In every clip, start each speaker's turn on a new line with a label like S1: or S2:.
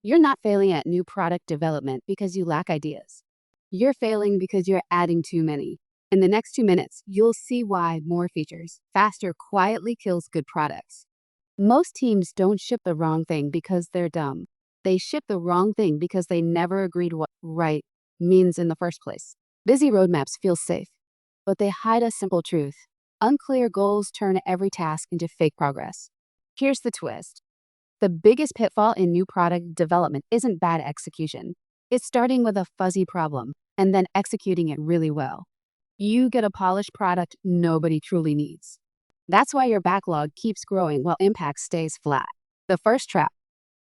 S1: You're not failing at new product development because you lack ideas. You're failing because you're adding too many. In the next 2 minutes, you'll see why more features faster quietly kills good products. Most teams don't ship the wrong thing because they're dumb. They ship the wrong thing because they never agreed what right means in the first place. Busy roadmaps feel safe, but they hide a simple truth. Unclear goals turn every task into fake progress. Here's the twist. The biggest pitfall in new product development isn't bad execution. It's starting with a fuzzy problem and then executing it really well. You get a polished product nobody truly needs. That's why your backlog keeps growing while impact stays flat. The first trap,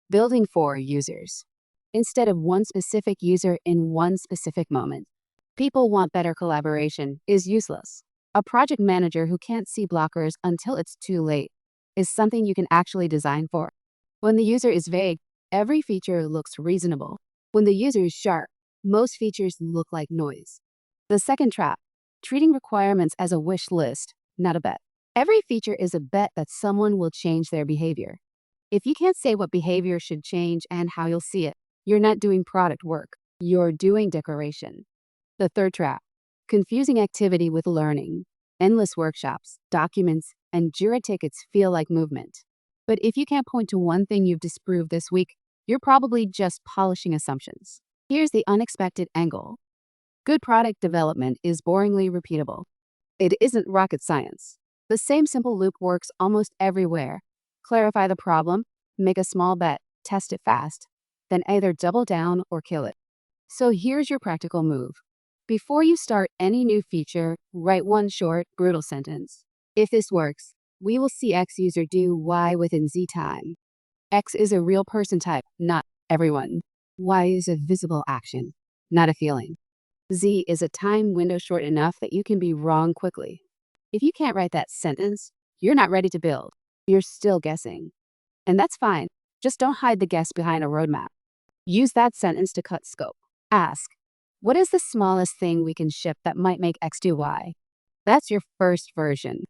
S1: building for users instead of one specific user in one specific moment. People want better collaboration is useless. A project manager who can't see blockers until it's too late is something you can actually design for. When the user is vague, every feature looks reasonable. When the user is sharp, most features look like noise. The second trap, treating requirements as a wish list, not a bet. Every feature is a bet that someone will change their behavior. If you can't say what behavior should change and how you'll see it, you're not doing product work. You're doing decoration. The third trap, confusing activity with learning. Endless workshops, documents, and Jira tickets feel like movement. But if you can't point to one thing you've disproved this week, you're probably just polishing assumptions. Here's the unexpected angle. Good product development is boringly repeatable. It isn't rocket science. The same simple loop works almost everywhere. Clarify the problem, make a small bet, test it fast, then either double down or kill it. So here's your practical move. Before you start any new feature, write one short, brutal sentence. If this works, we will see X user do Y within Z time. X is a real person type, not everyone. Y is a visible action, not a feeling. Z is a time window short enough that you can be wrong quickly. If you can't write that sentence, you're not ready to build. You're still guessing. And that's fine. Just don't hide the guess behind a roadmap. Use that sentence to cut scope. Ask, what is the smallest thing we can ship that might make X do Y? That's your first version.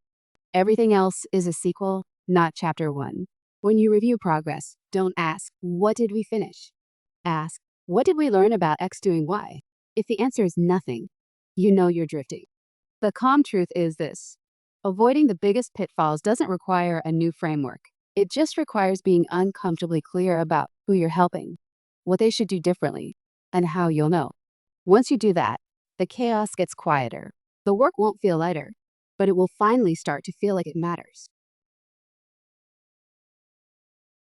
S1: Everything else is a sequel, not chapter 1. When you review progress, don't ask, what did we finish? Ask, what did we learn about X doing Y? If the answer is nothing, you know you're drifting. The calm truth is this. Avoiding the biggest pitfalls doesn't require a new framework. It just requires being uncomfortably clear about who you're helping, what they should do differently, and how you'll know. Once you do that, the chaos gets quieter. The work won't feel lighter, but it will finally start to feel like it matters.